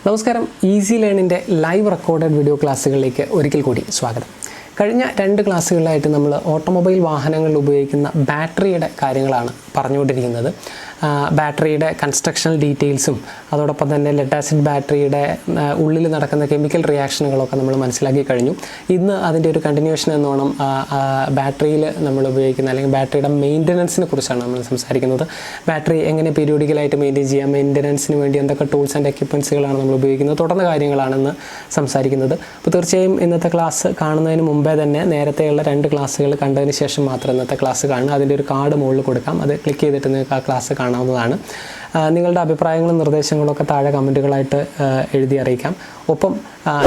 നമസ്കാരം. Easy ലേണിൻ്റെ live recorded video ക്ലാസ്സുകളിലേക്ക് ഒരിക്കൽ കൂടി സ്വാഗതം. കഴിഞ്ഞ 2 ക്ലാസ്സുകളിലായിട്ട് നമ്മൾ ഓട്ടോമൊബൈൽ വാഹനങ്ങളിൽ ഉപയോഗിക്കുന്ന ബാറ്ററിയുടെ കാര്യങ്ങളാണ് പറഞ്ഞുകൊണ്ടിരിക്കുന്നത്. ബാറ്ററിയുടെ കൺസ്ട്രക്ഷണൽ ഡീറ്റെയിൽസും അതോടൊപ്പം തന്നെ ലെഡ് ആസിഡ് ബാറ്ററിയുടെ ഉള്ളിൽ നടക്കുന്ന കെമിക്കൽ റിയാക്ഷനുകളൊക്കെ നമ്മൾ മനസ്സിലാക്കി കഴിഞ്ഞു. ഇന്ന് അതിൻ്റെ ഒരു കണ്ടിന്യൂഷൻ എന്നോണം ബാറ്ററിയിൽ നമ്മൾ ഉപയോഗിക്കുന്ന അല്ലെങ്കിൽ ബാറ്ററിയുടെ മെയിൻ്റനൻസിനെ കുറിച്ചാണ് നമ്മൾ സംസാരിക്കുന്നത്. ബാറ്ററി എങ്ങനെ പീരിയോഡിക്കലായിട്ട് മെയിൻറ്റെയിൻ ചെയ്യാം, മെയിൻ്റനൻസിന് വേണ്ടി എന്തൊക്കെ ടൂൾസ് ആൻഡ് എക്യുപ്മെൻറ്റ്സുകളാണ് നമ്മൾ ഉപയോഗിക്കുന്നത് തുടർന്ന കാര്യങ്ങളാണെന്ന് സംസാരിക്കുന്നത്. അപ്പോൾ തീർച്ചയായും ഇന്നത്തെ ക്ലാസ് കാണുന്നതിന് മുമ്പേ തന്നെ നേരത്തെയുള്ള 2 ക്ലാസ്സുകൾ കണ്ടതിന് ശേഷം മാത്രം ഇന്നത്തെ ക്ലാസ് കാണുക. അതിൻ്റെ ഒരു കാർഡ് മുകളിൽ കൊടുക്കാം, അത് ക്ലിക്ക് ചെയ്തിട്ട് നിങ്ങൾക്ക് ആ ക്ലാസ് കാണാവുന്നതാണ്. നിങ്ങളുടെ അഭിപ്രായങ്ങളും നിർദ്ദേശങ്ങളൊക്കെ താഴെ കമൻറ്റുകളായിട്ട് എഴുതി അറിയിക്കാം. ഒപ്പം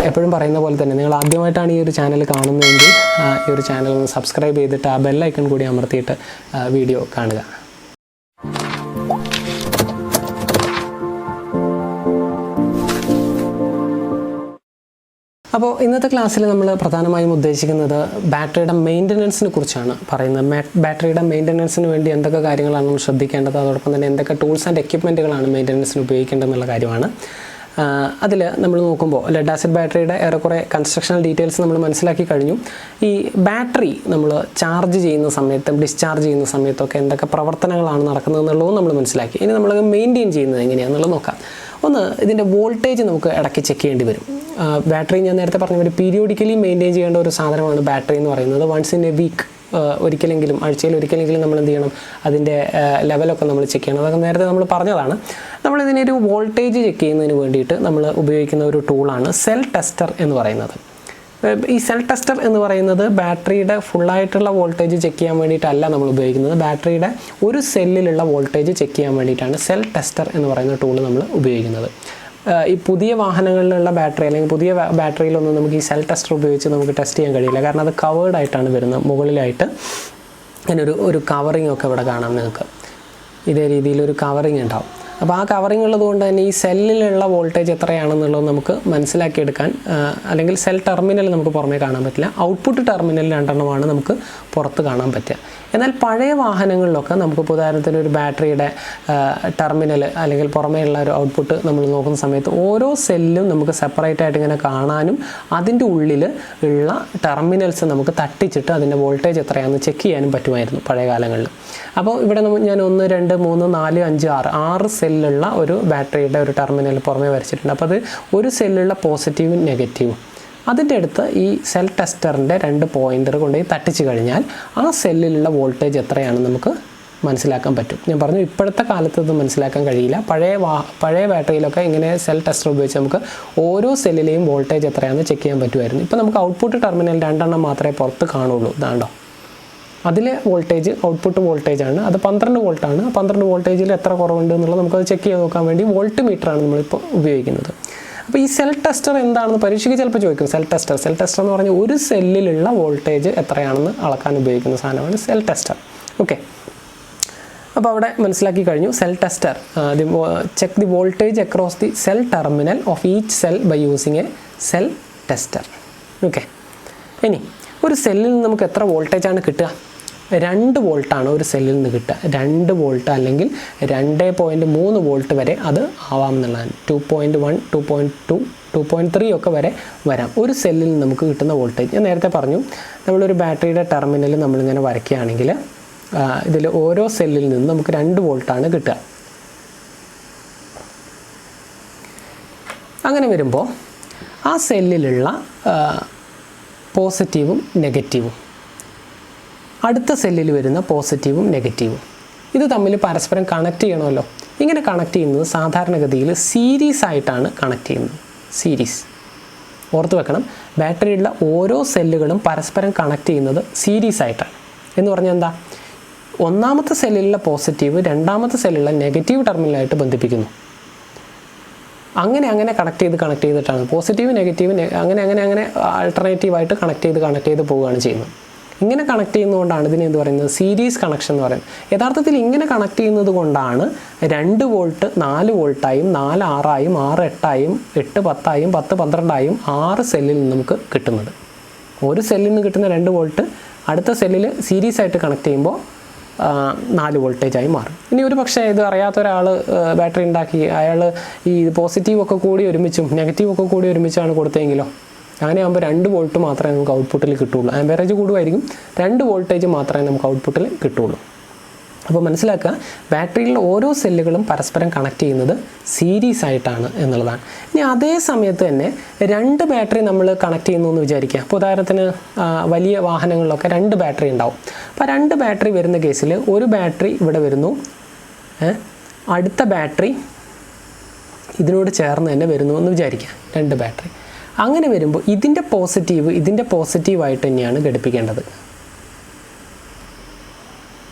എപ്പോഴും പറയുന്ന പോലെ തന്നെ നിങ്ങൾ ആദ്യമായിട്ടാണ് ഈ ഒരു ചാനൽ കാണുന്നതെങ്കിൽ ഈ ഒരു ചാനൽ ഒന്ന് സബ്സ്ക്രൈബ് ചെയ്തിട്ട് ആ ബെല്ലൈക്കൺ കൂടി അമർത്തിയിട്ട് വീഡിയോ കാണുക. അപ്പോൾ ഇന്നത്തെ ക്ലാസ്സിൽ നമ്മൾ പ്രധാനമായും ഉദ്ദേശിക്കുന്നത് ബാറ്ററിയുടെ മെയിൻ്റനൻസിനെ കുറിച്ചാണ് പറയുന്നത്. ബാറ്ററിയുടെ മെയിൻ്റനൻസിന് വേണ്ടി എന്തൊക്കെ കാര്യങ്ങളാണ് നമ്മൾ ശ്രദ്ധിക്കേണ്ടത്, അതോടൊപ്പം തന്നെ എന്തൊക്കെ ടൂൾസ് ആൻഡ് എക്യുപ്മെൻറ്റുകളാണ് മെയിൻ്റനൻസിന് ഉപയോഗിക്കേണ്ടതെന്നുള്ള കാര്യമാണ്. അതിൽ നമ്മൾ നോക്കുമ്പോൾ ലെഡ് ആസിഡ് ബാറ്ററിയുടെ ഏറെക്കുറെ കൺസ്ട്രക്ഷണൽ ഡീറ്റെയിൽസ് നമ്മൾ മനസ്സിലാക്കി കഴിഞ്ഞു. ഈ ബാറ്ററി നമ്മൾ ചാർജ് ചെയ്യുന്ന സമയത്തും ഡിസ്ചാർജ് ചെയ്യുന്ന സമയത്തൊക്കെ എന്തൊക്കെ പ്രവർത്തനങ്ങളാണ് നടക്കുന്നതെന്നുള്ളതും നമ്മൾ മനസ്സിലാക്കി. ഇനി നമ്മൾ മെയിൻറ്റെയിൻ ചെയ്യുന്നത് എങ്ങനെയാണെന്നുള്ളത് നോക്കാം. ഒന്ന്, ഇതിൻ്റെ വോൾട്ടേജ് നമുക്ക് ഇടയ്ക്ക് ചെക്ക് ചെയ്യേണ്ടി വരും. ബാറ്ററി ഞാൻ നേരത്തെ പറഞ്ഞ പോലെ പീരിയോഡിക്കലി മെയിൻറ്റെയിൻ ചെയ്യേണ്ട ഒരു സാധനമാണ് ബാറ്ററി എന്ന് പറയുന്നത്. വൺസ് ഇൻ എ വീക്ക്, ഒരിക്കലെങ്കിലും ആഴ്ചയിൽ ഒരിക്കലെങ്കിലും നമ്മൾ എന്ത് ചെയ്യണം, അതിൻ്റെ ലെവലൊക്കെ നമ്മൾ ചെക്ക് ചെയ്യണം. അതൊക്കെ നേരത്തെ നമ്മൾ പറഞ്ഞതാണ്. നമ്മളിതിനൊരു വോൾട്ടേജ് ചെക്ക് ചെയ്യുന്നതിന് വേണ്ടിയിട്ട് നമ്മൾ ഉപയോഗിക്കുന്ന ഒരു ടൂളാണ് സെൽ ടെസ്റ്റർ എന്ന് പറയുന്നത്. ഈ സെൽ ടെസ്റ്റർ എന്ന് പറയുന്നത് ബാറ്ററിയുടെ ഫുള്ളായിട്ടുള്ള വോൾട്ടേജ് ചെക്ക് ചെയ്യാൻ വേണ്ടിയിട്ടല്ല നമ്മൾ ഉപയോഗിക്കുന്നത്. ബാറ്ററിയുടെ ഒരു സെല്ലിലുള്ള വോൾട്ടേജ് ചെക്ക് ചെയ്യാൻ വേണ്ടിയിട്ടാണ് സെൽ ടെസ്റ്റർ എന്ന് പറയുന്ന ടൂൾ നമ്മൾ ഉപയോഗിക്കുന്നത്. ഈ പുതിയ വാഹനങ്ങളിലുള്ള ബാറ്ററി അല്ലെങ്കിൽ പുതിയ ബാറ്ററിയിലൊന്നും നമുക്ക് ഈ സെൽ ടെസ്റ്റർ ഉപയോഗിച്ച് നമുക്ക് ടെസ്റ്റ് ചെയ്യാൻ കഴിയില്ല. കാരണം അത് കവേർഡ് ആയിട്ടാണ് വരുന്നത്. മുകളിലായിട്ട് അങ്ങനെ ഒരു കവറിങ് ഒക്കെ ഇവിടെ കാണാം നിങ്ങൾക്ക്. ഇതേ രീതിയിലൊരു കവറിങ് ഉണ്ടാവും. അപ്പോൾ ആ കവറിങ് ഉള്ളതുകൊണ്ട് തന്നെ ഈ സെല്ലിലുള്ള വോൾട്ടേജ് എത്രയാണെന്നുള്ളത് നമുക്ക് മനസ്സിലാക്കിയെടുക്കാൻ, അല്ലെങ്കിൽ സെൽ ടെർമിനൽ നമുക്ക് പുറമേ കാണാൻ പറ്റില്ല. ഔട്ട്പുട്ട് ടെർമിനൽ 2 നമുക്ക് പുറത്ത് കാണാൻ പറ്റുക. എന്നാൽ പഴയ വാഹനങ്ങളിലൊക്കെ നമുക്ക് ഉദാഹരണത്തിന് ഒരു ബാറ്ററിയുടെ ടെർമിനൽ അല്ലെങ്കിൽ പുറമേയുള്ള ഒരു ഔട്ട്പുട്ട് നമ്മൾ നോക്കുന്ന സമയത്ത് ഓരോ സെല്ലും നമുക്ക് സെപ്പറേറ്റ് ആയിട്ട് ഇങ്ങനെ കാണാനും അതിൻ്റെ ഉള്ളിൽ ഉള്ള ടെർമിനൽസ് നമുക്ക് തട്ടിച്ചിട്ട് അതിൻ്റെ വോൾട്ടേജ് എത്രയാണെന്ന് ചെക്ക് ചെയ്യാനും പറ്റുമായിരുന്നു പഴയ കാലങ്ങളിൽ. അപ്പോൾ ഇവിടെ ഞാൻ 1, 2, 3, 4, 5, 6 സെല്ലുള്ള ഒരു ബാറ്ററിയുടെ ഒരു ടെർമിനൽ പുറമേ വരച്ചിട്ടുണ്ട്. അപ്പോൾ അത് ഒരു സെല്ലുള്ള പോസിറ്റീവും നെഗറ്റീവും അതിൻ്റെ അടുത്ത് ഈ സെൽ ടെസ്റ്ററിൻ്റെ 2 പോയിൻ്റർ കൊണ്ടുപോയി തട്ടിച്ച് കഴിഞ്ഞാൽ ആ സെല്ലിലുള്ള വോൾട്ടേജ് എത്രയാണെന്ന് നമുക്ക് മനസ്സിലാക്കാൻ പറ്റും. ഞാൻ പറഞ്ഞു, ഇപ്പോഴത്തെ കാലത്ത് ഇത് മനസ്സിലാക്കാൻ കഴിയില്ല. പഴയ ബാറ്ററിയിലൊക്കെ ഇങ്ങനെ സെൽ ടെസ്റ്റർ ഉപയോഗിച്ച് നമുക്ക് ഓരോ സെല്ലിലെയും വോൾട്ടേജ് എത്രയാണെന്ന് ചെക്ക് ചെയ്യാൻ പറ്റുമായിരുന്നു. ഇപ്പോൾ നമുക്ക് ഔട്ട്പുട്ട് ടെർമിനൽ 2 മാത്രമേ പുറത്ത് കാണുള്ളൂ. ഇതാണ്ടോ, അതിലെ വോൾട്ടേജ് ഔട്ട്പുട്ട് വോൾട്ടേജാണ്. അത് 12 വോൾട്ടാണ്. 12 വോൾട്ടേജിൽ എത്ര കുറവുണ്ട് എന്നുള്ളത് നമുക്കത് ചെക്ക് ചെയ്ത് നോക്കാൻ വേണ്ടി വോൾട്ട് മീറ്ററാണ് നമ്മളിപ്പോൾ ഉപയോഗിക്കുന്നത്. അപ്പോൾ ഈ സെൽ ടെസ്റ്റർ എന്താണെന്ന് പരീക്ഷയ്ക്ക് ചിലപ്പോൾ ചോദിക്കും. സെൽ ടെസ്റ്റർ എന്ന് പറഞ്ഞാൽ ഒരു സെല്ലിലുള്ള വോൾട്ടേജ് എത്രയാണെന്ന് അളക്കാൻ ഉപയോഗിക്കുന്ന സാധനമാണ് സെൽ ടെസ്റ്റർ. ഓക്കെ, അപ്പോൾ അവിടെ മനസ്സിലാക്കി കഴിഞ്ഞു. Cell tester check the voltage across the cell terminal of each cell by using a cell tester. Okay, ഇനി ഒരു സെല്ലിൽ നിന്ന് നമുക്ക് എത്ര വോൾട്ടേജാണ് കിട്ടുക? 2 വോൾട്ടാണ് ഒരു സെല്ലിൽ നിന്ന് കിട്ടുക. 2 വോൾട്ട് അല്ലെങ്കിൽ 2.3 വോൾട്ട് വരെ അത് ആവാം എന്നുള്ളതാണ്. 2.1, 2.2, 2.3 ഒക്കെ വരെ വരാം ഒരു സെല്ലിൽ നിന്ന് നമുക്ക് കിട്ടുന്ന വോൾട്ടേജ്. ഞാൻ നേരത്തെ പറഞ്ഞു, നമ്മളൊരു ബാറ്ററിയുടെ ടെർമിനൽ നമ്മളിങ്ങനെ വരയ്ക്കുകയാണെങ്കിൽ ഇതിൽ ഓരോ സെല്ലിൽ നിന്ന് നമുക്ക് 2 വോൾട്ടാണ് കിട്ടുക. അങ്ങനെ വരുമ്പോൾ ആ സെല്ലിലുള്ള പോസിറ്റീവും നെഗറ്റീവും അടുത്ത സെല്ലിൽ വരുന്ന പോസിറ്റീവും നെഗറ്റീവും ഇത് തമ്മിൽ പരസ്പരം കണക്ട് ചെയ്യണമല്ലോ. ഇങ്ങനെ കണക്ട് ചെയ്യുന്നത് സാധാരണഗതിയിൽ സീരീസ് ആയിട്ടാണ് കണക്ട് ചെയ്യുന്നത്. സീരീസ് ഓർത്ത് വെക്കണം. ബാറ്ററിയുള്ള ഓരോ സെല്ലുകളും പരസ്പരം കണക്ട് ചെയ്യുന്നത് സീരീസ് ആയിട്ടാണ്. എന്ന് പറഞ്ഞാൽ എന്താ, ഒന്നാമത്തെ സെല്ലിലുള്ള പോസിറ്റീവ് രണ്ടാമത്തെ സെല്ലിലുള്ള നെഗറ്റീവ് ടെർമിനലായിട്ട് ബന്ധിപ്പിക്കുന്നു. അങ്ങനെ കണക്ട് ചെയ്തിട്ടാണ് പോസിറ്റീവ് നെഗറ്റീവ് അങ്ങനെ ആൾട്ടർനേറ്റീവായിട്ട് കണക്ട് ചെയ്ത് പോവുകയാണ് ചെയ്യുന്നത്. ഇങ്ങനെ കണക്ട് ചെയ്യുന്നതുകൊണ്ടാണ് ഇതിനെ എന്ത് പറയുന്നത്, സീരീസ് കണക്ഷൻ എന്ന് പറയുന്നത്. യഥാർത്ഥത്തിൽ ഇങ്ങനെ കണക്ട് ചെയ്യുന്നത് കൊണ്ടാണ് 2 വോൾട്ട് 4 വോൾട്ടായും 4 6ആയും 6 8ആയും 8 10ആയും 10 12ആയും 6 സെല്ലിൽ നിന്ന് നമുക്ക് കിട്ടുന്നത്. ഒരു സെല്ലിൽ നിന്ന് കിട്ടുന്ന 2 വോൾട്ട് അടുത്ത സെല്ലിൽ സീരീസ് ആയിട്ട് കണക്ട് ചെയ്യുമ്പോൾ 4 വോൾട്ടേജായി മാറും. ഇനി ഒരു പക്ഷേ ഇത് അറിയാത്ത ഒരാൾ ബാറ്ററി ഉണ്ടാക്കി അയാൾ ഈ പോസിറ്റീവൊക്കെ കൂടി ഒരുമിച്ചും നെഗറ്റീവൊക്കെ കൂടി ഒരുമിച്ചാണ് കൊടുത്തതെങ്കിലോ, അങ്ങനെ ആകുമ്പോൾ 2 വോൾട്ട് മാത്രമേ നമുക്ക് ഔട്ട്പുട്ടിൽ കിട്ടുള്ളൂ. ആംപേറേജ് കൂടുമായിരിക്കും, 2 വോൾട്ടേജ് മാത്രമേ നമുക്ക് ഔട്ട്പുട്ടിൽ കിട്ടുള്ളൂ. അപ്പോൾ മനസ്സിലാക്കുക, ബാറ്ററിയിലുള്ള ഓരോ സെല്ലുകളും പരസ്പരം കണക്ട് ചെയ്യുന്നത് സീരീസ് ആയിട്ടാണ് എന്നുള്ളതാണ്. ഇനി അതേ സമയത്ത് തന്നെ 2 ബാറ്ററി നമ്മൾ കണക്ട് ചെയ്യുന്നു എന്ന് വിചാരിക്കുക. അപ്പോൾ ഉദാഹരണത്തിന് വലിയ വാഹനങ്ങളിലൊക്കെ 2 ബാറ്ററി ഉണ്ടാവും. അപ്പോൾ 2 ബാറ്ററി വരുന്ന കേസിൽ ഒരു ബാറ്ററി ഇവിടെ വരുന്നു, അടുത്ത ബാറ്ററി ഇതിനോട് ചേർന്ന് തന്നെ വരുന്നു എന്ന് വിചാരിക്കുക, 2 ബാറ്ററി. അങ്ങനെ വരുമ്പോൾ ഇതിൻ്റെ പോസിറ്റീവായിട്ട് തന്നെയാണ് ഘടിപ്പിക്കേണ്ടത്.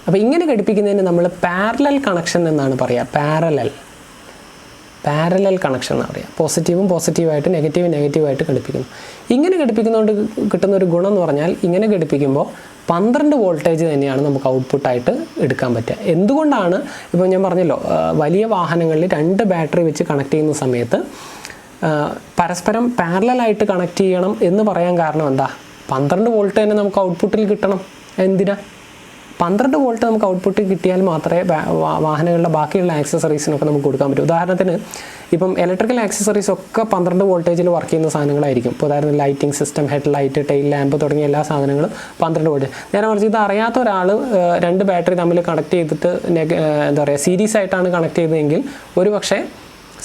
അപ്പോൾ ഇങ്ങനെ ഘടിപ്പിക്കുന്നതിന് നമ്മൾ പാരലൽ കണക്ഷൻ എന്നാണ് പറയുക. പാരലൽ കണക്ഷൻ എന്ന് പറയുക. പോസിറ്റീവായിട്ട് നെഗറ്റീവായിട്ട് ഘടിപ്പിക്കുന്നു. ഇങ്ങനെ ഘടിപ്പിക്കുന്നതുകൊണ്ട് കിട്ടുന്ന ഒരു ഗുണം എന്ന് പറഞ്ഞാൽ, ഇങ്ങനെ ഘടിപ്പിക്കുമ്പോൾ 12 വോൾട്ടേജ് തന്നെയാണ് നമുക്ക് ഔട്ട്പുട്ടായിട്ട് എടുക്കാൻ പറ്റുക. എന്തുകൊണ്ടാണ്? ഇപ്പോൾ ഞാൻ പറഞ്ഞല്ലോ, വലിയ വാഹനങ്ങളിൽ 2 ബാറ്ററി വെച്ച് കണക്ട് ചെയ്യുന്ന സമയത്ത് പരസ്പരം പാരലലായിട്ട് കണക്ട് ചെയ്യണം എന്ന് പറയാൻ കാരണം എന്താ? 12 വോൾട്ട് തന്നെ നമുക്ക് ഔട്ട്പുട്ടിൽ കിട്ടണം. എന്തിനാ? 12 വോൾട്ട് നമുക്ക് ഔട്ട്പുട്ട് കിട്ടിയാൽ മാത്രമേ വാഹനങ്ങളുടെ ബാക്കിയുള്ള ആക്സസറീസിനൊക്കെ നമുക്ക് കൊടുക്കാൻ പറ്റൂ. ഉദാഹരണത്തിന് ഇപ്പം ഇലക്ട്രിക്കൽ ആക്സസറീസ് ഒക്കെ 12 വോൾട്ടേജിൽ വർക്ക് ചെയ്യുന്ന സാധനങ്ങളായിരിക്കും. ഇപ്പോൾ ഉദാഹരണത്തിന് lighting system, head light, tail lamp തുടങ്ങിയ എല്ലാ സാധനങ്ങളും 12 വോൾട്ട്. നേരെ മറിച്ച് ഇത് അറിയാത്ത ഒരാൾ 2 ബാറ്ററി തമ്മിൽ കണക്ട് ചെയ്തിട്ട് എന്താ പറയുക, സീരീസ് ആയിട്ടാണ് കണക്ട് ചെയ്തതെങ്കിൽ ഒരു പക്ഷേ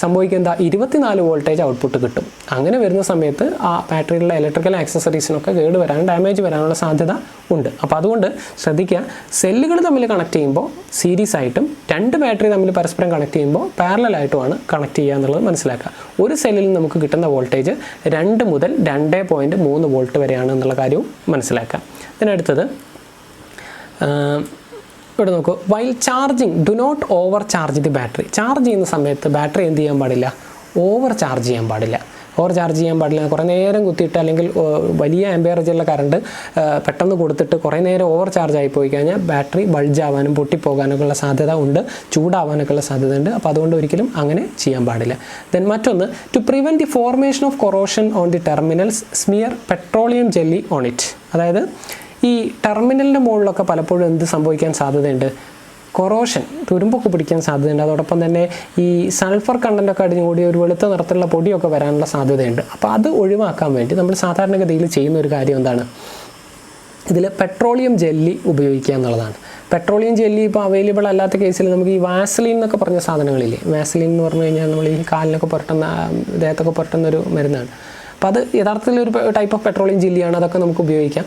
സംഭവിക്കുന്നത് 24 വോൾട്ടേജ് ഔട്ട്പുട്ട് കിട്ടും. അങ്ങനെ വരുന്ന സമയത്ത് ആ ബാറ്ററിയിലുള്ള ഇലക്ട്രിക്കൽ ആക്സസറീസിനൊക്കെ കേട് വരാനും ഡാമേജ് വരാനുള്ള സാധ്യത ഉണ്ട്. അപ്പോൾ അതുകൊണ്ട് ശ്രദ്ധിക്കുക, സെല്ലുകൾ തമ്മിൽ കണക്ട് ചെയ്യുമ്പോൾ സീരീസ് ആയിട്ടും 2 ബാറ്ററി തമ്മിൽ പരസ്പരം കണക്ട് ചെയ്യുമ്പോൾ പാരലലായിട്ടുമാണ് കണക്ട് ചെയ്യുക എന്നുള്ളത് മനസ്സിലാക്കുക. ഒരു സെല്ലിൽ നമുക്ക് കിട്ടുന്ന വോൾട്ടേജ് 2 മുതൽ 2.3 വോൾട്ട് വരെയാണ് എന്നുള്ള കാര്യവും മനസ്സിലാക്കുക. ഇതിനടുത്തത് ഇവിടെ നോക്കൂ, while charging do not over charge the battery. Charge ചെയ്യുന്ന സമയത്ത് ബാറ്ററി എന്ത് ചെയ്യാൻ പാടില്ല? ഓവർ ചാർജ് ചെയ്യാൻ പാടില്ല. കുറേ നേരം കുത്തിയിട്ട് അല്ലെങ്കിൽ വലിയ ആംപിയറേജുള്ള കറണ്ട് പെട്ടെന്ന് കൊടുത്തിട്ട് കുറേ നേരം ഓവർ ചാർജ് ആയി പോയി കഴിഞ്ഞാൽ ബാറ്ററി ബൾജാവാനും പൊട്ടിപ്പോകാനൊക്കെ ഉള്ള സാധ്യത ഉണ്ട്, ചൂടാവാനൊക്കെ ഉള്ള സാധ്യത ഉണ്ട്. അപ്പോൾ അതുകൊണ്ട് ഒരിക്കലും അങ്ങനെ ചെയ്യാൻ പാടില്ല. ദെൻ മറ്റൊന്ന്, to prevent the formation of corrosion on the terminals smear petroleum jelly on it. അതായത് ഈ ടെർമിനലിൻ്റെ മുകളിലൊക്കെ പലപ്പോഴും എന്ത് സംഭവിക്കാൻ സാധ്യതയുണ്ട്? കൊറോഷൻ, തുരുമ്പൊക്കെ പിടിക്കാൻ സാധ്യതയുണ്ട്. അതോടൊപ്പം തന്നെ ഈ സൾഫർ കണ്ടൻറ്റൊക്കെ അടിഞ്ഞുകൂടി ഒരു വെളുത്ത നിറത്തിലുള്ള പൊടിയൊക്കെ വരാനുള്ള സാധ്യതയുണ്ട്. അപ്പോൾ അത് ഒഴിവാക്കാൻ വേണ്ടി നമ്മൾ സാധാരണഗതിയിൽ ചെയ്യുന്ന ഒരു കാര്യം എന്താണ്? ഇതിൽ പെട്രോളിയം ജെല്ലി ഉപയോഗിക്കുക എന്നുള്ളതാണ്. പെട്രോളിയം ജെല്ലി ഇപ്പോൾ അവൈലബിൾ അല്ലാത്ത കേസിൽ നമുക്ക് ഈ വാസലിൻ എന്നൊക്കെ പറഞ്ഞ സാധനങ്ങളില്ലേ, വാസലിൻ എന്ന് പറഞ്ഞു കഴിഞ്ഞാൽ നമ്മൾ ഈ കാലിനൊക്കെ പുരട്ടുന്ന, ദേഹത്തൊക്കെ പുരട്ടുന്ന ഒരു മരുന്നാണ്. അപ്പോൾ അത് യഥാർത്ഥത്തിൽ ഒരു ടൈപ്പ് ഓഫ് പെട്രോളിയം ജെല്ലിയാണ്. അതൊക്കെ നമുക്ക് ഉപയോഗിക്കാം.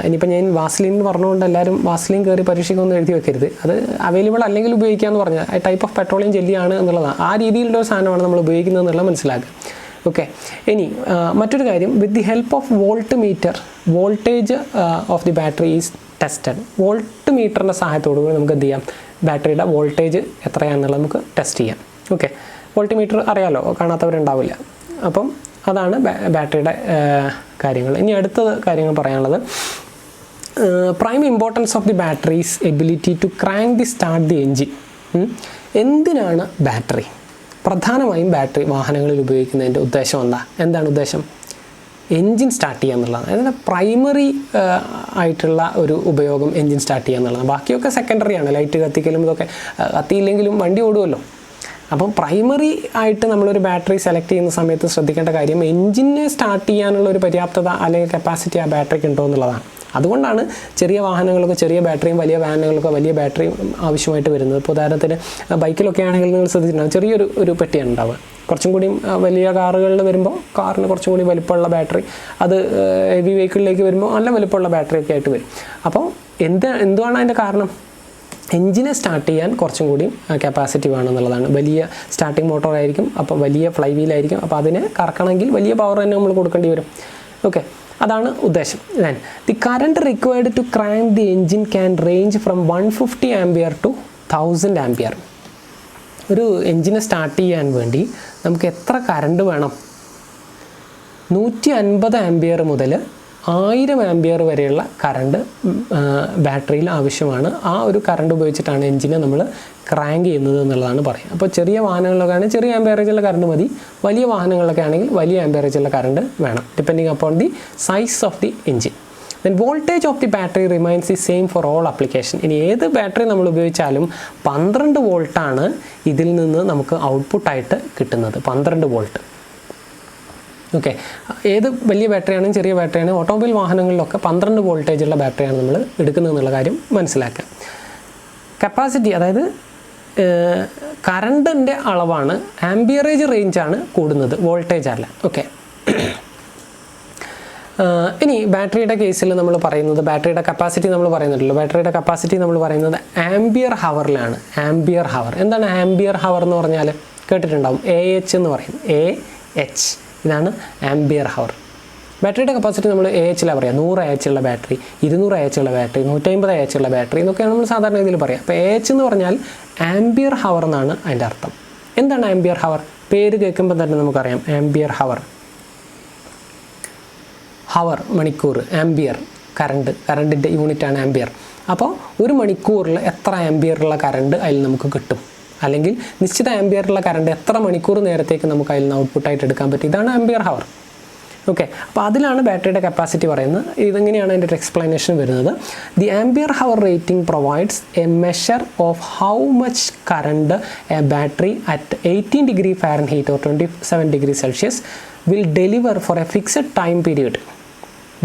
ഇനിയിപ്പോൾ ഞാൻ വാസലിൻ എന്ന് പറഞ്ഞുകൊണ്ട് എല്ലാവരും വാസലിൻ കയറി പരീക്ഷിക്കുമെന്ന് എഴുതി വെക്കരുത്. അത് അവൈലബിൾ അല്ലെങ്കിൽ ഉപയോഗിക്കാമെന്ന് പറഞ്ഞാൽ ആ ടൈപ്പ് ഓഫ് പെട്രോളിയം ജെല്ലിയാണ് എന്നുള്ളതാണ്. ആ രീതിയിലുള്ള ഒരു സാധനമാണ് നമ്മൾ ഉപയോഗിക്കുന്നത് എന്നുള്ളത് മനസ്സിലാക്കുക. ഓക്കെ. ഇനി മറ്റൊരു കാര്യം, with the help of volt meter voltage of the battery is tested. Volt മീറ്ററിൻ്റെ സഹായത്തോടു കൂടി നമുക്ക് എന്ത് ചെയ്യാം? ബാറ്ററിയുടെ വോൾട്ടേജ് എത്രയാണെന്നുള്ളത് നമുക്ക് ടെസ്റ്റ് ചെയ്യാം. ഓക്കെ. വോൾട്ട് മീറ്റർ അറിയാമല്ലോ, കാണാത്തവരുണ്ടാവില്ല. അപ്പം അതാണ് ബാറ്ററിയുടെ കാര്യങ്ങൾ. ഇനി അടുത്ത കാര്യങ്ങൾ പറയാനുള്ളത്, prime importance of the battery's ability to crank the start the engine. എന്തിനാണ് ബാറ്ററി? പ്രധാനമായും ബാറ്ററി വാഹനങ്ങളിൽ ഉപയോഗിക്കുന്നതിൻ്റെ ഉദ്ദേശം എന്താണ് ഉദ്ദേശം? എൻജിൻ സ്റ്റാർട്ട് ചെയ്യുക എന്നുള്ളതാണ്. അതിൻ്റെ പ്രൈമറി ആയിട്ടുള്ള ഒരു ഉപയോഗം എൻജിൻ സ്റ്റാർട്ട് ചെയ്യുക എന്നുള്ളതാണ്. ബാക്കിയൊക്കെ സെക്കൻഡറി ആണ്. ലൈറ്റ് കത്തിക്കലും ഇതൊക്കെ, കത്തിയില്ലെങ്കിലും വണ്ടി ഓടുമല്ലോ. അപ്പം പ്രൈമറി ആയിട്ട് നമ്മളൊരു ബാറ്ററി സെലക്ട് ചെയ്യുന്ന സമയത്ത് ശ്രദ്ധിക്കേണ്ട കാര്യം എൻജിനെ സ്റ്റാർട്ട് ചെയ്യാനുള്ള ഒരു പര്യാപ്തത അല്ലെങ്കിൽ കപ്പാസിറ്റി ആ ബാറ്ററിക്ക് ഉണ്ടോ എന്നുള്ളതാണ്. അതുകൊണ്ടാണ് ചെറിയ വാഹനങ്ങളൊക്കെ ചെറിയ ബാറ്ററിയും വലിയ വാഹനങ്ങളൊക്കെ വലിയ ബാറ്ററിയും ആവശ്യമായിട്ട് വരുന്നത്. ഇപ്പോൾ ഉദാഹരണത്തിന് ബൈക്കിലൊക്കെ ആണെങ്കിൽ നിങ്ങൾ ശ്രദ്ധിച്ചിട്ടുണ്ടാകും, ചെറിയൊരു പെട്ടിയാണ് ഉണ്ടാവുക. കുറച്ചും കൂടി വലിയ കാറുകളിൽ വരുമ്പോൾ കാറിന് കുറച്ചും കൂടി വലിപ്പമുള്ള ബാറ്ററി, അത് ഹെവി വെഹിക്കിളിലേക്ക് വരുമ്പോൾ നല്ല വലിപ്പമുള്ള ബാറ്ററിയൊക്കെ ആയിട്ട് വരും. അപ്പോൾ എന്തുവാണ് അതിൻ്റെ കാരണം? എൻജിനെ സ്റ്റാർട്ട് ചെയ്യാൻ കുറച്ചും കൂടി കപ്പാസിറ്റി വേണമെന്നുള്ളതാണ്. വലിയ സ്റ്റാർട്ടിങ് മോട്ടോറായിരിക്കും, അപ്പോൾ വലിയ ഫ്ലൈ വീലായിരിക്കും. അപ്പോൾ അതിനെ കറക്കണമെങ്കിൽ വലിയ പവർ തന്നെ നമ്മൾ കൊടുക്കേണ്ടി വരും. ഓക്കെ, അതാണ് ഉദ്ദേശം. Then the current required to crank the engine can range from 150 ampere to 1000 ampere. ഒരു എൻജിനെ സ്റ്റാർട്ട് ചെയ്യാൻ വേണ്ടി നമുക്ക് എത്ര കറണ്ട് വേണം? 150 ആംപിയർ മുതൽ 1000 ആംപിയർ വരെയുള്ള കറണ്ട് ബാറ്ററിയിൽ ആവശ്യമാണ്. ആ ഒരു കറണ്ട് ഉപയോഗിച്ചിട്ടാണ് എൻജിനെ നമ്മൾ ക്രാങ്ക് ചെയ്യുന്നത് എന്നുള്ളതാണ് പറയുക. അപ്പോൾ ചെറിയ വാഹനങ്ങളിലൊക്കെ ആണെങ്കിൽ ചെറിയ ആംപിയറേജുള്ള കറണ്ട് മതി, വലിയ വാഹനങ്ങളിലൊക്കെ ആണെങ്കിൽ വലിയ ആംപിയറേജുള്ള കറണ്ട് വേണം, depending upon the size of the engine. Then voltage of the battery remains the same for all application. ഇനി ഏത് ബാറ്ററി നമ്മൾ ഉപയോഗിച്ചാലും 12 വോൾട്ടാണ് ഇതിൽ നിന്ന് നമുക്ക് ഔട്ട്പുട്ടായിട്ട് കിട്ടുന്നത്. 12 വോൾട്ട്. ഓക്കെ, ഏത് വലിയ ബാറ്ററിയാണെങ്കിലും ചെറിയ ബാറ്ററിയാണെങ്കിലും ഓട്ടോമൊബൈൽ വാഹനങ്ങളിലൊക്കെ 12 വോൾട്ടേജുള്ള ബാറ്ററിയാണ് നമ്മൾ എടുക്കുന്നത് എന്നുള്ള കാര്യം മനസ്സിലാക്കുക. കപ്പാസിറ്റി, അതായത് കറണ്ടിൻ്റെ അളവാണ്, ആംബിയറേജ് റേഞ്ചാണ് കൂടുന്നത്, വോൾട്ടേജ് അല്ല. ഓക്കെ, ഇനി ബാറ്ററിയുടെ കേസിൽ നമ്മൾ പറയുന്നത്, ബാറ്ററിയുടെ കപ്പാസിറ്റി നമ്മൾ പറയുന്നുണ്ടല്ലോ, ബാറ്ററിയുടെ കപ്പാസിറ്റി നമ്മൾ പറയുന്നത് ആംബിയർ ഹവറിലാണ്. ആംബിയർ ഹവർ എന്താണ്? ആംബിയർ ഹവർ എന്ന് പറഞ്ഞാൽ കേട്ടിട്ടുണ്ടാവും, AH എന്ന് പറയും. AH, ഇതാണ് ആംബിയർ ഹവർ. ബാറ്ററിയുടെ കപ്പാസിറ്റി നമ്മൾ AH പറയാം. 100 AH ഉള്ള ബാറ്ററി, 200 AH ഉള്ള ബാറ്ററി, 150 AH ഉള്ള ബാറ്ററി എന്നൊക്കെയാണ് നമ്മൾ സാധാരണ രീതിയിൽ പറയുക. അപ്പോൾ AH എന്ന് പറഞ്ഞാൽ ആംബിയർ ഹവർ എന്നാണ് അതിൻ്റെ അർത്ഥം. എന്താണ് ആംബിയർ ഹവർ? പേര് കേൾക്കുമ്പോൾ തന്നെ നമുക്കറിയാം ആംബിയർ ഹവർ. ഹവർ മണിക്കൂർ, ആംബിയർ കറണ്ടിൻ്റെ യൂണിറ്റാണ് ആംബിയർ. അപ്പോൾ ഒരു മണിക്കൂറിൽ എത്ര ആംബിയറുള്ള കറണ്ട് അതിൽ നമുക്ക് കിട്ടും, അല്ലെങ്കിൽ നിശ്ചിത ആംബിയറുള്ള കറണ്ട് എത്ര മണിക്കൂർ നേരത്തേക്ക് നമുക്ക് അതിൽ നിന്ന് ഔട്ട്പുട്ടായിട്ട് എടുക്കാൻ പറ്റും, ഇതാണ് ആംബിയർ ഹവർ. ഓക്കെ, അപ്പോൾ അതിലാണ് ബാറ്ററിയുടെ കപ്പാസിറ്റി പറയുന്നത്. ഇതെങ്ങനെയാണ് അതിൻ്റെ ഒരു എക്സ്പ്ലനേഷൻ വരുന്നത്? The ampere hour rating provides a measure of how much current a battery at 18 degree fahrenheit or 27 degree celsius will deliver for a fixed time period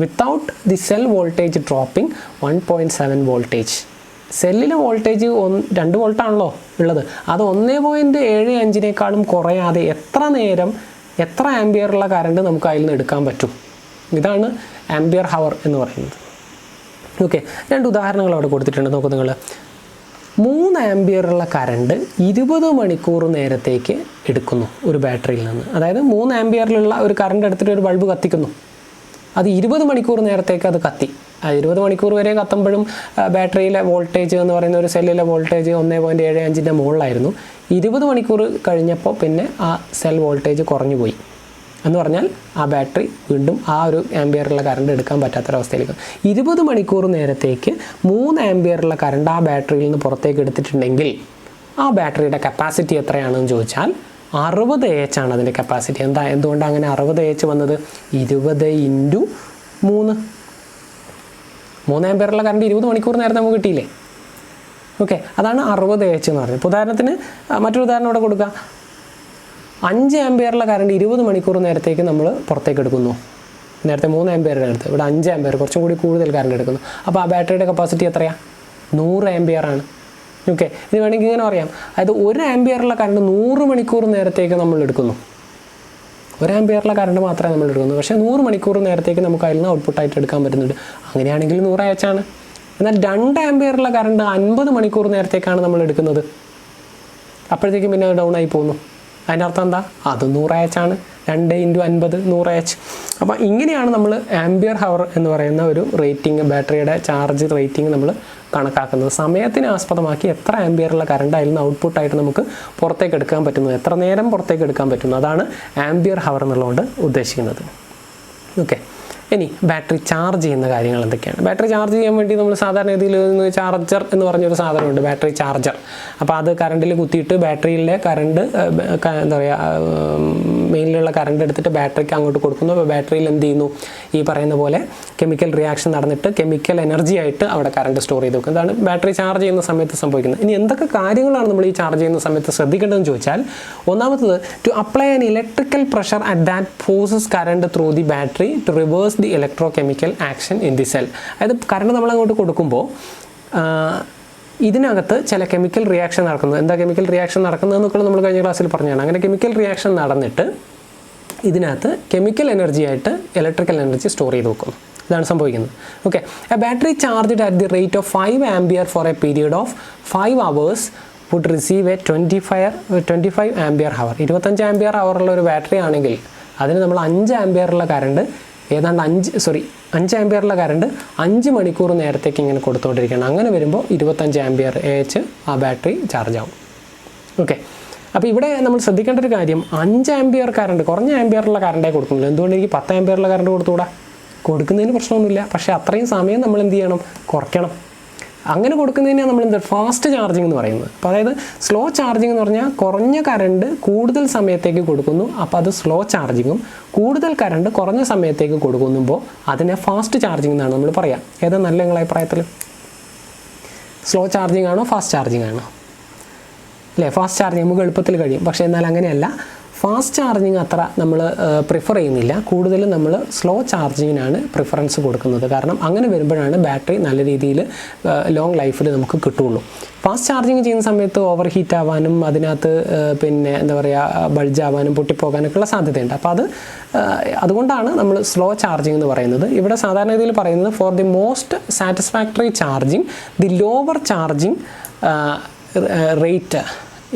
without the cell voltage dropping 1.7 voltage. സെല്ലിലെ voltage 2 വോൾട്ടാണല്ലോ ഉള്ളത്, അത് 1.75 കുറയാതെ എത്ര നേരം എത്ര ആംബിയറുള്ള current നമുക്ക് അതിൽ നിന്ന് എടുക്കാൻ പറ്റും, ഇതാണ് ആംബിയർ ഹവർ എന്ന് പറയുന്നത്. ഓക്കെ, 2 ഉദാഹരണങ്ങൾ അവിടെ കൊടുത്തിട്ടുണ്ട്, നോക്കൂ നിങ്ങൾ. 3 ആംബിയറുള്ള കറണ്ട് 20 മണിക്കൂർ നേരത്തേക്ക് എടുക്കുന്നു ഒരു ബാറ്ററിയിൽ നിന്ന്. അതായത് 3 ആംബിയറിലുള്ള ഒരു കറണ്ട് എടുത്തിട്ട് ഒരു ബൾബ് കത്തിക്കുന്നു, അത് 20 മണിക്കൂർ നേരത്തേക്ക് അത് കത്തി. 20 മണിക്കൂർ വരെ കത്തുമ്പോഴും ബാറ്ററിയിലെ വോൾട്ടേജ് എന്ന് പറയുന്ന ഒരു സെല്ലിലെ വോൾട്ടേജ് 1.75ൻ്റെ മുകളിലായിരുന്നു. 20 മണിക്കൂർ കഴിഞ്ഞപ്പോൾ പിന്നെ ആ സെൽ വോൾട്ടേജ് കുറഞ്ഞു പോയി എന്ന് പറഞ്ഞാൽ ആ ബാറ്ററി വീണ്ടും ആ ഒരു ആംബിയറുള്ള കറണ്ട് എടുക്കാൻ പറ്റാത്തൊരവസ്ഥയിലേക്ക്. 20 മണിക്കൂർ നേരത്തേക്ക് 3 ആംബിയറുള്ള കറണ്ട് ആ ബാറ്ററിയിൽ നിന്ന് പുറത്തേക്ക് എടുത്തിട്ടുണ്ടെങ്കിൽ ആ ബാറ്ററിയുടെ കപ്പാസിറ്റി എത്രയാണെന്ന് ചോദിച്ചാൽ 60 AH ആണ് അതിൻ്റെ കപ്പാസിറ്റി. എന്തുകൊണ്ടാണ് അങ്ങനെ 60 AH വന്നത്? 20 × 3 ആംബിയറുള്ള കറണ്ട് 20 മണിക്കൂർ നേരത്തെ നമുക്ക് കിട്ടിയില്ലേ? ഓക്കെ, അതാണ് 60 AH എന്ന് പറയുന്നത്. ഇപ്പോൾ ഉദാഹരണത്തിന് മറ്റൊരു ഉദാഹരണം ഇവിടെ കൊടുക്കുക. 5 ആംബിയറുള്ള കറണ്ട് 20 മണിക്കൂർ നേരത്തേക്ക് നമ്മൾ പുറത്തേക്ക് എടുക്കുന്നു. നേരത്തെ 3 ആംബിയറുടെ എടുത്ത് ഇവിടെ 5 ആംബിയർ, കുറച്ചും കൂടി കൂടുതൽ കറണ്ട് എടുക്കുന്നു. അപ്പോൾ ആ ബാറ്ററിയുടെ കപ്പാസിറ്റി എത്രയാണ്? 100 ആംബിയറാണ്. ഓക്കെ, ഇത് വേണമെങ്കിൽ ഇങ്ങനെ പറയാം, അതായത് 1 ആംബിയറുള്ള കറണ്ട് 100 മണിക്കൂർ നേരത്തേക്ക് നമ്മൾ എടുക്കുന്നു. 1 ആംബിയറുള്ള കറണ്ട് മാത്രമേ നമ്മൾ എടുക്കുന്നു, പക്ഷേ 100 മണിക്കൂർ നേരത്തേക്ക് നമുക്ക് അതിൽ നിന്ന് ഔട്ട്പുട്ടായിട്ട് എടുക്കാൻ പറ്റുന്നുണ്ട്. അങ്ങനെയാണെങ്കിൽ 100 AH ആണ്. എന്നാൽ 2 ആംബിയറുള്ള കറണ്ട് 50 മണിക്കൂർ നേരത്തേക്കാണ് നമ്മൾ എടുക്കുന്നത്. അപ്പോഴത്തേക്കും പിന്നെ ഡൗൺ ആയി പോകുന്നു. അതിൻ്റെ അർത്ഥം എന്താ? അത് 100 AH ആണ്. 2 × 50 100 AH. അപ്പോൾ ഇങ്ങനെയാണ് നമ്മൾ ആംബിയർ ഹവർ എന്ന് പറയുന്ന ഒരു റേറ്റിംഗ്, ബാറ്ററിയുടെ ചാർജ് റേറ്റിംഗ് നമ്മൾ കണക്കാക്കുന്നത്. സമയത്തിനെ ആസ്പദമാക്കി എത്ര ആംബിയറുള്ള കറണ്ട് അതിൽ നിന്ന് ഔട്ട്പുട്ടായിട്ട് നമുക്ക് പുറത്തേക്ക് എടുക്കാൻ പറ്റുന്നത്, എത്ര നേരം പുറത്തേക്ക് എടുക്കാൻ പറ്റുന്നു, അതാണ് ആംബിയർ ഹവർ എന്നുള്ളതുകൊണ്ട് ഉദ്ദേശിക്കുന്നത്. ഓക്കെ, ഇനി ബാറ്ററി ചാർജ് ചെയ്യുന്ന കാര്യങ്ങൾ എന്തൊക്കെയാണ്? ബാറ്ററി ചാർജ് ചെയ്യാൻ വേണ്ടി നമ്മൾ സാധാരണ രീതിയിൽ ചാർജർ എന്ന് പറഞ്ഞൊരു സാധനമുണ്ട്, ബാറ്ററി ചാർജർ. അപ്പോൾ അത് കറണ്ടിൽ കുത്തിയിട്ട് ബാറ്ററിയിലെ കറണ്ട് എന്താ പറയുക, മെയിനിലുള്ള കറണ്ട് എടുത്തിട്ട് ബാറ്ററിക്ക് അങ്ങോട്ട് കൊടുക്കുന്നു. അപ്പോൾ ബാറ്ററിയിൽ എന്ത് ചെയ്യുന്നു? ഈ പറയുന്ന പോലെ കെമിക്കൽ റിയാക്ഷൻ നടന്നിട്ട് കെമിക്കൽ എനർജി ആയിട്ട് അവിടെ കറണ്ട് സ്റ്റോർ ചെയ്ത് വെക്കും. ഇതാണ് ബാറ്ററി ചാർജ് ചെയ്യുന്ന സമയത്ത് സംഭവിക്കുന്നത്. ഇനി എന്തൊക്കെ കാര്യങ്ങളാണ് നമ്മൾ ഈ ചാർജ് ചെയ്യുന്ന സമയത്ത് ശ്രദ്ധിക്കേണ്ടതെന്ന് ചോദിച്ചാൽ, ഒന്നാമത്തത് to apply an electrical pressure at that forces current through the battery to reverse the electrochemical action in the cell. അതായത് കറണ്ട് നമ്മൾ അങ്ങോട്ട് കൊടുക്കുമ്പോൾ ഇതിനകത്ത് ചില കെമിക്കൽ റിയാക്ഷൻ നടക്കുന്നത്. എന്താ കെമിക്കൽ റിയാക്ഷൻ നടക്കുന്നതെന്നൊക്കെ നമ്മൾ കഴിഞ്ഞ ക്ലാസ്സിൽ പറഞ്ഞതാണ്. അങ്ങനെ കെമിക്കൽ റിയാക്ഷൻ നടന്നിട്ട് ഇതിനകത്ത് കെമിക്കൽ എനർജി ആയിട്ട് ഇലക്ട്രിക്കൽ എനർജി സ്റ്റോർ ചെയ്ത് വെക്കുന്നു. ഇതാണ് സംഭവിക്കുന്നത്. Okay, a battery charged at the rate of 5 ampere for a period of 5 hours would receive a 25 ampere hour. 25 ampere ഹവറുള്ള ഒരു ബാറ്ററി ആണെങ്കിൽ അതിന് നമ്മൾ 5 ആംബിയറുള്ള കറണ്ട് ഏതാണ്ട് 5 ആംബിയറുള്ള കറണ്ട് 5 മണിക്കൂർ നേരത്തേക്ക് ഇങ്ങനെ കൊടുത്തുകൊണ്ടിരിക്കുകയാണ്. അങ്ങനെ വരുമ്പോൾ 25 ആംബിയർ AH ആ ബാറ്ററി ചാർജ് ആവും. ഓക്കെ, അപ്പോൾ ഇവിടെ നമ്മൾ ശ്രദ്ധിക്കേണ്ട ഒരു കാര്യം, 5 ആംബിയർ കറണ്ട്, കുറഞ്ഞ ആംബിയറുള്ള കറണ്ടേ കൊടുക്കുന്നില്ല. എന്തുകൊണ്ട് എനിക്ക് 10 ആംബിയറുള്ള കറണ്ട് കൊടുത്തുകൂടാ? കൊടുക്കുന്നതിന് പ്രശ്നമൊന്നുമില്ല, പക്ഷേ അത്രയും സമയം നമ്മൾ എന്ത് ചെയ്യണം? കുറയ്ക്കണം. അങ്ങനെ കൊടുക്കുന്നതിനാണ് നമ്മൾ ഫാസ്റ്റ് ചാർജിങ് എന്ന് പറയുന്നത്. അപ്പോൾ അതായത് സ്ലോ ചാർജിങ് എന്ന് പറഞ്ഞാൽ കുറഞ്ഞ കറണ്ട് കൂടുതൽ സമയത്തേക്ക് കൊടുക്കുന്നു, അപ്പോൾ അത് സ്ലോ ചാർജിങ്ങും കൂടുതൽ കറണ്ട് കുറഞ്ഞ സമയത്തേക്ക് കൊടുക്കുമ്പോൾ അതിനെ ഫാസ്റ്റ് ചാർജിങ് എന്നാണ് നമ്മൾ പറയുക. ഏതാ നല്ല നിങ്ങളുടെ അഭിപ്രായത്തിൽ? സ്ലോ ചാർജിങ് ആണോ ഫാസ്റ്റ് ചാർജിങ് ആണോ? അല്ലേ, ഫാസ്റ്റ് ചാർജിങ് നമുക്ക് എളുപ്പത്തിൽ കഴിയും. പക്ഷേ എന്നാൽ അങ്ങനെയല്ല, ഫാസ്റ്റ് ചാർജിങ് അത്ര നമ്മൾ പ്രിഫർ ചെയ്യുന്നില്ല. കൂടുതലും നമ്മൾ സ്ലോ ചാർജിങ്ങിനാണ് പ്രിഫറൻസ് കൊടുക്കുന്നത്. കാരണം അങ്ങനെ വരുമ്പോഴാണ് ബാറ്ററി നല്ല രീതിയിൽ ലോങ് ലൈഫിൽ നമുക്ക് കിട്ടുള്ളൂ. ഫാസ്റ്റ് ചാർജിങ് ചെയ്യുന്ന സമയത്ത് ഓവർ ഹീറ്റ് ആവാനും അതിനകത്ത് പിന്നെ എന്താ പറയുക ബൾജാവാനും പൊട്ടിപ്പോകാനൊക്കെ ഉള്ള സാധ്യതയുണ്ട്. അപ്പോൾ അതുകൊണ്ടാണ് നമ്മൾ സ്ലോ ചാർജിങ് എന്ന് പറയുന്നത്. ഇവിടെ സാധാരണ രീതിയിൽ പറയുന്നത് for the most satisfactory charging the lower charging rate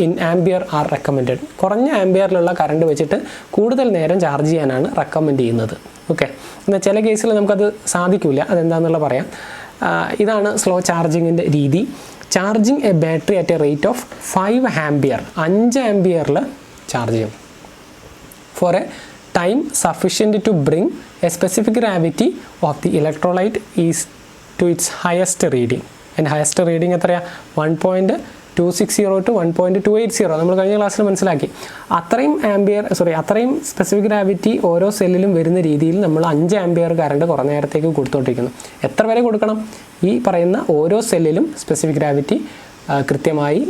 in ampere are recommended. കുറഞ്ഞ ആംബിയറിലുള്ള കറണ്ട് വെച്ചിട്ട് കൂടുതൽ നേരം ചാർജ് ചെയ്യാനാണ് റെക്കമെൻഡ് ചെയ്യുന്നത്. ഓക്കെ, എന്നാൽ ചില കേസിൽ നമുക്കത് സാധിക്കില്ല. അതെന്താണെന്നുള്ള പറയാം. ഇതാണ് സ്ലോ ചാർജിങ്ങിൻ്റെ രീതി. Charging a battery at a rate of 5 ampere, 5 ആംബിയറിൽ ചാർജ് ചെയ്യും. For a time sufficient to bring a specific gravity of the electrolyte is to its highest reading. അതിൻ്റെ ഹയസ്റ്റ് റീഡിങ് എത്രയാണ്? 1.260 to 1.280. നമ്മൾ കഴിഞ്ഞ ക്ലാസ്സിൽ മനസ്സിലാക്കി. അത്രയും സ്പെസിഫിക് ഗ്രാവിറ്റി ഓരോ സെല്ലിലും വരുന്ന രീതിയിൽ നമ്മൾ 5 ആംബിയർ കറണ്ട് കുറേ നേരത്തേക്ക് കൊടുത്തുകൊണ്ടിരിക്കുന്നു. എത്ര വരെ കൊടുക്കണം? ഈ പറയുന്ന ഓരോ സെല്ലിലും സ്പെസിഫിക് ഗ്രാവിറ്റി കൃത്യമായി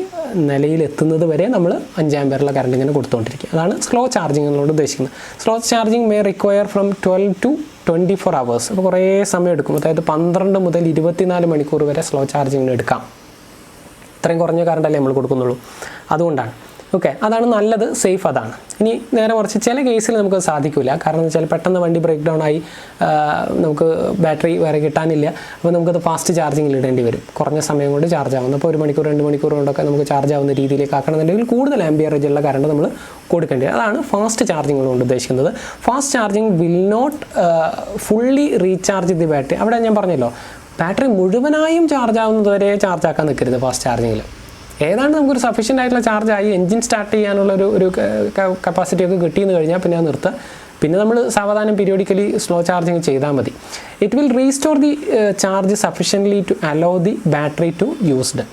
നിലയിലെത്തുന്നത് വരെ നമ്മൾ 5 ആംബിയറിലെ കറണ്ട് ഇങ്ങനെ കൊടുത്തുകൊണ്ടിരിക്കുക. അതാണ് സ്ലോ ചാർജിങ് എന്നോട് ഉദ്ദേശിക്കുന്നത്. Slow charging may require from 12 to 24 hours. അപ്പോൾ കുറേ സമയം എടുക്കും. അതായത് 12 മുതൽ 24 മണിക്കൂർ വരെ സ്ലോ ചാർജിങ്ങിന് എടുക്കാം. ഇത്രയും കുറഞ്ഞ കറണ്ടല്ലേ നമ്മൾ കൊടുക്കുന്നുള്ളൂ. അതുകൊണ്ടാണ്. ഓക്കെ, അതാണ് നല്ലത്, സേഫ് അതാണ്. ഇനി നേരെ മറിച്ച് ചില കേസിൽ നമുക്ക് സാധിക്കില്ല. കാരണം എന്ന് വെച്ചാൽ പെട്ടെന്ന് വണ്ടി ബ്രേക്ക് ഡൗൺ ആയി, നമുക്ക് ബാറ്ററി വേറെ കിട്ടാനില്ല. അപ്പോൾ നമുക്കത് ഫാസ്റ്റ് ചാർജിങ്ങിൽ ഇടേണ്ടി വരും. കുറഞ്ഞ സമയം കൊണ്ട് ചാർജ് ആവുന്നു. അപ്പോൾ 1 മണിക്കൂർ 2 മണിക്കൂർ കൊണ്ടൊക്കെ നമുക്ക് ചാർജ് ആവുന്ന രീതിയിലേക്ക് ആക്കണമെന്നുണ്ടെങ്കിൽ കൂടുതൽ ആംബിയറേജുള്ള കറണ്ട് നമ്മൾ കൊടുക്കേണ്ടി വരും. അതാണ് ഫാസ്റ്റ് ചാർജിങ് കൊണ്ട് ഉദ്ദേശിക്കുന്നത്. Fast charging will not fully recharge the battery. അവിടെ ഞാൻ പറഞ്ഞല്ലോ, ബാറ്ററി മുഴുവനായും ചാർജ് ആവുന്നത് വരെ ചാർജ് ആക്കാൻ നിൽക്കരുത് ഫാസ്റ്റ് ചാർജിങ്ങിൽ. ഏതാണ്ട് നമുക്കൊരു സഫീഷ്യൻ്റ് ആയിട്ടുള്ള ചാർജായി എൻജിൻ സ്റ്റാർട്ട് ചെയ്യാനുള്ള ഒരു കപ്പാസിറ്റി ഒക്കെ കിട്ടിയെന്ന് കഴിഞ്ഞാൽ പിന്നെ അത് നിർത്തുക. പിന്നെ നമ്മൾ സാവധാനം പീരിയോഡിക്കലി സ്ലോ ചാർജിങ് ചെയ്താൽ മതി. It will restore the charge sufficiently to allow the battery to used.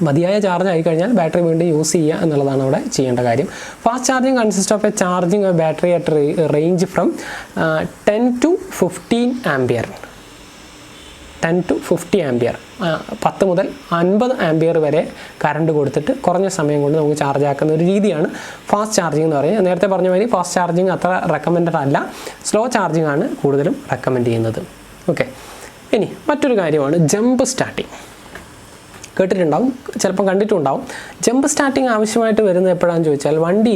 മതിയായ ചാർജ് ആയി കഴിഞ്ഞാൽ ബാറ്ററി വീണ്ടും യൂസ് ചെയ്യുക എന്നുള്ളതാണ് അവിടെ ചെയ്യേണ്ട കാര്യം. Fast charging consist of A charging a battery at range from 10 to 15 ampere. 10 to 50 ampere, 10 മുതൽ 50 ആംബിയർ വരെ കറണ്ട് കൊടുത്തിട്ട് കുറഞ്ഞ സമയം കൊണ്ട് നമുക്ക് ചാർജ് ആക്കുന്ന ഒരു രീതിയാണ് ഫാസ്റ്റ് ചാർജിങ് എന്ന് പറയുന്നത്. നേരത്തെ പറഞ്ഞ മാതിരി ഫാസ്റ്റ് ചാർജിങ് അത്ര റെക്കമെൻഡഡ് അല്ല, സ്ലോ ചാർജിങ് ആണ് കൂടുതലും റെക്കമെൻഡ് ചെയ്യുന്നത്. ഓക്കെ, ഇനി മറ്റൊരു കാര്യമാണ് ജമ്പ് സ്റ്റാർട്ടിങ്. കേട്ടിട്ടുണ്ടാവും, ചിലപ്പം കണ്ടിട്ടുണ്ടാവും. ജമ്പ് സ്റ്റാർട്ടിങ് ആവശ്യമായിട്ട് വരുന്നത് എപ്പോഴാണെന്ന് ചോദിച്ചാൽ വണ്ടി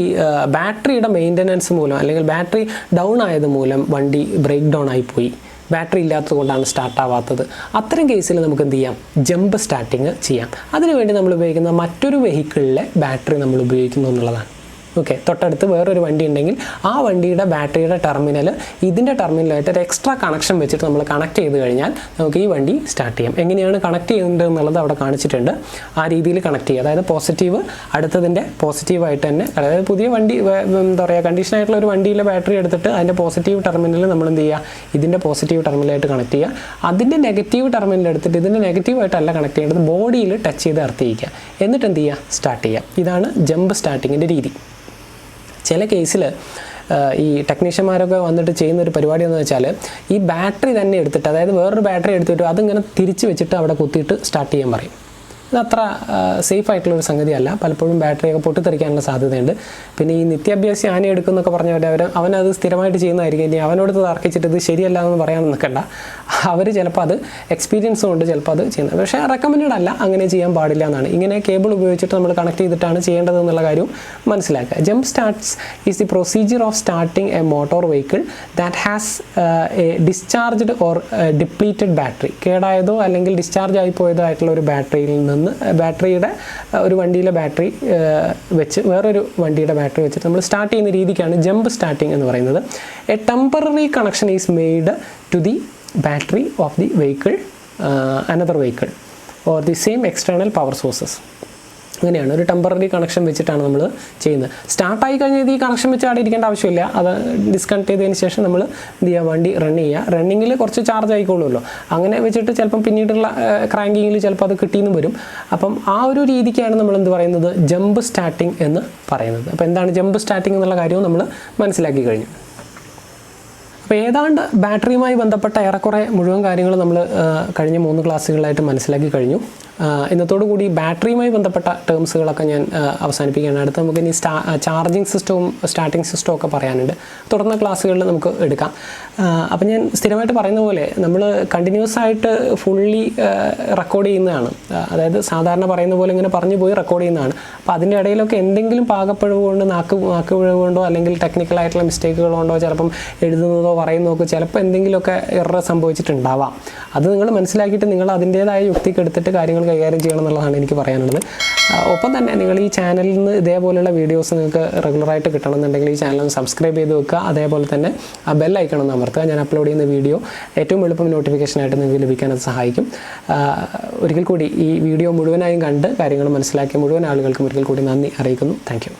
ബാറ്ററിയുടെ മെയിൻ്റനൻസ് മൂലം അല്ലെങ്കിൽ ബാറ്ററി ഡൗൺ ആയത് മൂലം വണ്ടി ബ്രേക്ക് ഡൗൺ ആയിപ്പോയി, ബാറ്ററി ഇല്ലാത്തത് കൊണ്ടാണ് സ്റ്റാർട്ട് ആവാത്തത്. അത്തരം കേസിൽ നമുക്ക് എന്ത് ചെയ്യാം? ജമ്പ് സ്റ്റാർട്ടിങ് ചെയ്യാം. അതിനുവേണ്ടി നമ്മൾ ഉപയോഗിക്കുന്ന മറ്റൊരു വെഹിക്കിളിലെ ബാറ്ററി നമ്മൾ ഉപയോഗിക്കുന്നു എന്നുള്ളതാണ്. ഓക്കെ, തൊട്ടടുത്ത് വേറൊരു വണ്ടി ഉണ്ടെങ്കിൽ ആ വണ്ടിയുടെ ബാറ്ററിയുടെ ടെർമിനൽ ഇതിൻ്റെ ടെർമിനലായിട്ട് ഒരു എക്സ്ട്രാ കണക്ഷൻ വെച്ചിട്ട് നമ്മൾ കണക്ട് ചെയ്ത് കഴിഞ്ഞാൽ നമുക്ക് ഈ വണ്ടി സ്റ്റാർട്ട് ചെയ്യാം. എങ്ങനെയാണ് കണക്ട് ചെയ്യുന്നത് എന്നുള്ളത് അവിടെ കാണിച്ചിട്ടുണ്ട്. ആ രീതിയിൽ കണക്ട് ചെയ്യുക. അതായത് പോസിറ്റീവ് അടുത്തതിൻ്റെ പോസിറ്റീവായിട്ട് തന്നെ, അതായത് പുതിയ വണ്ടി എന്താ പറയുക കണ്ടീഷനായിട്ടുള്ള ഒരു വണ്ടിയിലെ ബാറ്ററി എടുത്തിട്ട് അതിൻ്റെ പോസിറ്റീവ് ടെർമിനൽ നമ്മൾ എന്ത് ചെയ്യുക? ഇതിൻ്റെ പോസിറ്റീവ് ടെർമിനലായിട്ട് കണക്ട് ചെയ്യുക. അതിൻ്റെ നെഗറ്റീവ് ടെർമിനൽ എടുത്തിട്ട് ഇതിൻ്റെ നെഗറ്റീവായിട്ടല്ല കണക്ട് ചെയ്യേണ്ടത്, ബോഡിയിൽ ടച്ച് ചെയ്ത് എർത്ത് ചെയ്യുക. എന്നിട്ട് എന്ത് ചെയ്യുക? സ്റ്റാർട്ട് ചെയ്യുക. ഇതാണ് ജമ്പ് സ്റ്റാർട്ടിങ്ങിൻ്റെ രീതി. ചില കേസിൽ ഈ ടെക്നീഷ്യന്മാരൊക്കെ വന്നിട്ട് ചെയ്യുന്നൊരു പരിപാടി എന്ന് വെച്ചാൽ ഈ ബാറ്ററി തന്നെ എടുത്തിട്ട്, അതായത് വേറൊരു ബാറ്ററി എടുത്തിട്ട് അതിങ്ങനെ തിരിച്ച് വെച്ചിട്ട് അവിടെ കുത്തിയിട്ട് സ്റ്റാർട്ട് ചെയ്യാൻ പറയും. ഇതത്ര സേഫ് ആയിട്ടുള്ളൊരു സംഗതിയല്ല. പലപ്പോഴും ബാറ്ററിയൊക്കെ പൊട്ടിത്തെറിക്കാനുള്ള സാധ്യതയുണ്ട്. പിന്നെ ഈ നിത്യാഭ്യാസി ആന എടുക്കുന്നൊക്കെ പറഞ്ഞവർ അവനത് സ്ഥിരമായിട്ട് ചെയ്യുന്നതായിരിക്കും. ഇനി അവനോട് തർക്കിച്ചിട്ട് ഇത് ശരിയല്ല എന്ന് പറയാൻ നിൽക്കണ്ട. അവർ ചിലപ്പോൾ അത് എക്സ്പീരിയൻസ് കൊണ്ട് ചിലപ്പോൾ അത് ചെയ്യുന്നത്. പക്ഷേ റെക്കമെൻഡഡ് അല്ല, അങ്ങനെ ചെയ്യാൻ പാടില്ല എന്നാണ്. ഇങ്ങനെ കേബിൾ ഉപയോഗിച്ചിട്ട് നമ്മൾ കണക്ട് ചെയ്തിട്ടാണ് ചെയ്യേണ്ടത് എന്നുള്ള കാര്യവും മനസ്സിലാക്കുക. Jump starts is the procedure of starting a motor vehicle that has a discharged or depleted battery. കേടായതോ അല്ലെങ്കിൽ ഡിസ്ചാർജ് ആയി പോയതോ ആയിട്ടുള്ള ഒരു ബാറ്ററിയിൽ നിന്ന് ബാറ്ററിയുടെ ഒരു വണ്ടിയിലെ ബാറ്ററി വെച്ച് വേറൊരു വണ്ടിയുടെ ബാറ്ററി വെച്ചിട്ട് നമ്മൾ സ്റ്റാർട്ട് ചെയ്യുന്ന രീതിക്കാണ് ജമ്പ് സ്റ്റാർട്ടിങ് എന്ന് പറയുന്നത്. A temporary connection is made to the battery of the vehicle, another vehicle or the same external power sources. അങ്ങനെയാണ് ഒരു ടെമ്പററി കണക്ഷൻ വെച്ചിട്ടാണ് നമ്മൾ ചെയ്യുന്നത്. സ്റ്റാർട്ടായി കഴിഞ്ഞാൽ ഈ കണക്ഷൻ വെച്ച് അവിടെ ഇരിക്കേണ്ട ആവശ്യമില്ല. അത് ഡിസ്കണക്ട് ചെയ്തതിന് ശേഷം നമ്മൾ എന്ത് ചെയ്യുക, വണ്ടി റൺ ചെയ്യുക. റണ്ണിങ്ങിൽ കുറച്ച് ചാർജ് ആയിക്കോളുമല്ലോ. അങ്ങനെ വെച്ചിട്ട് ചിലപ്പം പിന്നീടുള്ള ക്രാങ്കിങ്ങിൽ ചിലപ്പോൾ അത് കിട്ടിയെന്നും വരും. അപ്പം ആ ഒരു രീതിക്കാണ് നമ്മൾ എന്ത് പറയുന്നത്, ജമ്പ് സ്റ്റാർട്ടിങ് എന്ന് പറയുന്നത്. അപ്പോൾ എന്താണ് ജമ്പ് സ്റ്റാർട്ടിങ് എന്നുള്ള കാര്യവും നമ്മൾ മനസ്സിലാക്കി കഴിഞ്ഞു. അപ്പോൾ ഏതാണ്ട് ബാറ്ററിയുമായി ബന്ധപ്പെട്ട ഏറെക്കുറെ മുഴുവൻ കാര്യങ്ങൾ നമ്മൾ കഴിഞ്ഞ 3 ക്ലാസ്സുകളായിട്ട് മനസ്സിലാക്കി കഴിഞ്ഞു. ഇന്നത്തോടു കൂടി ബാറ്ററിയുമായി ബന്ധപ്പെട്ട ടേംസുകളൊക്കെ ഞാൻ അവസാനിപ്പിക്കുകയാണ്. അടുത്ത് നമുക്ക് ഇനി ചാർജിങ് സിസ്റ്റവും സ്റ്റാർട്ടിങ് സിസ്റ്റവും ഒക്കെ പറയാനുണ്ട്. തുടർന്ന ക്ലാസ്സുകളിൽ നമുക്ക് എടുക്കാം. അപ്പം ഞാൻ സ്ഥിരമായിട്ട് പറയുന്ന പോലെ നമ്മൾ കണ്ടിന്യൂസ് ആയിട്ട് ഫുള്ളി റെക്കോർഡ് ചെയ്യുന്നതാണ്. അതായത് സാധാരണ പറയുന്ന പോലെ ഇങ്ങനെ പറഞ്ഞു പോയി റെക്കോർഡ് ചെയ്യുന്നതാണ്. അപ്പോൾ അതിൻ്റെ ഇടയിലൊക്കെ എന്തെങ്കിലും പാകപ്പിഴവ് കൊണ്ട് നാക്കുപിഴവ് കൊണ്ടോ അല്ലെങ്കിൽ ടെക്നിക്കലായിട്ടുള്ള മിസ്റ്റേക്കുകൾ കൊണ്ടോ ചിലപ്പം എഴുതുന്നതോ പറയുന്നതോ ചിലപ്പോൾ എന്തെങ്കിലുമൊക്കെ എറർ സംഭവിച്ചിട്ടുണ്ടാവാം. അത് നിങ്ങൾ മനസ്സിലാക്കിയിട്ട് നിങ്ങൾ അതിൻ്റേതായ യുക്തിക്ക് എടുത്തിട്ട് കാര്യങ്ങൾ കൈകാര്യം ചെയ്യണം എന്നുള്ളതാണ് എനിക്ക് പറയാനുള്ളത്. ഒപ്പം തന്നെ നിങ്ങൾ ഈ ചാനലിൽ നിന്ന് ഇതേപോലെയുള്ള വീഡിയോസ് നിങ്ങൾക്ക് റെഗുലറായിട്ട് കിട്ടണമെന്നുണ്ടെങ്കിൽ ഈ ചാനൽ സബ്സ്ക്രൈബ് ചെയ്ത് വെക്കുക. അതേപോലെ തന്നെ ആ ബെൽ ഐക്കൺ ഒന്ന് അമർത്തുക. ഞാൻ അപ്ലോഡ് ചെയ്യുന്ന വീഡിയോ ഏറ്റവും എളുപ്പം നോട്ടിഫിക്കേഷനായിട്ട് നിങ്ങൾക്ക് ലഭിക്കാൻ അത് സഹായിക്കും. ഒരിക്കൽ കൂടി ഈ വീഡിയോ മുഴുവനായും കണ്ട് കാര്യങ്ങൾ മനസ്സിലാക്കിയ മുഴുവൻ ആളുകൾക്കും ഒരിക്കൽ കൂടി നന്ദി അറിയിക്കുന്നു. Thank you.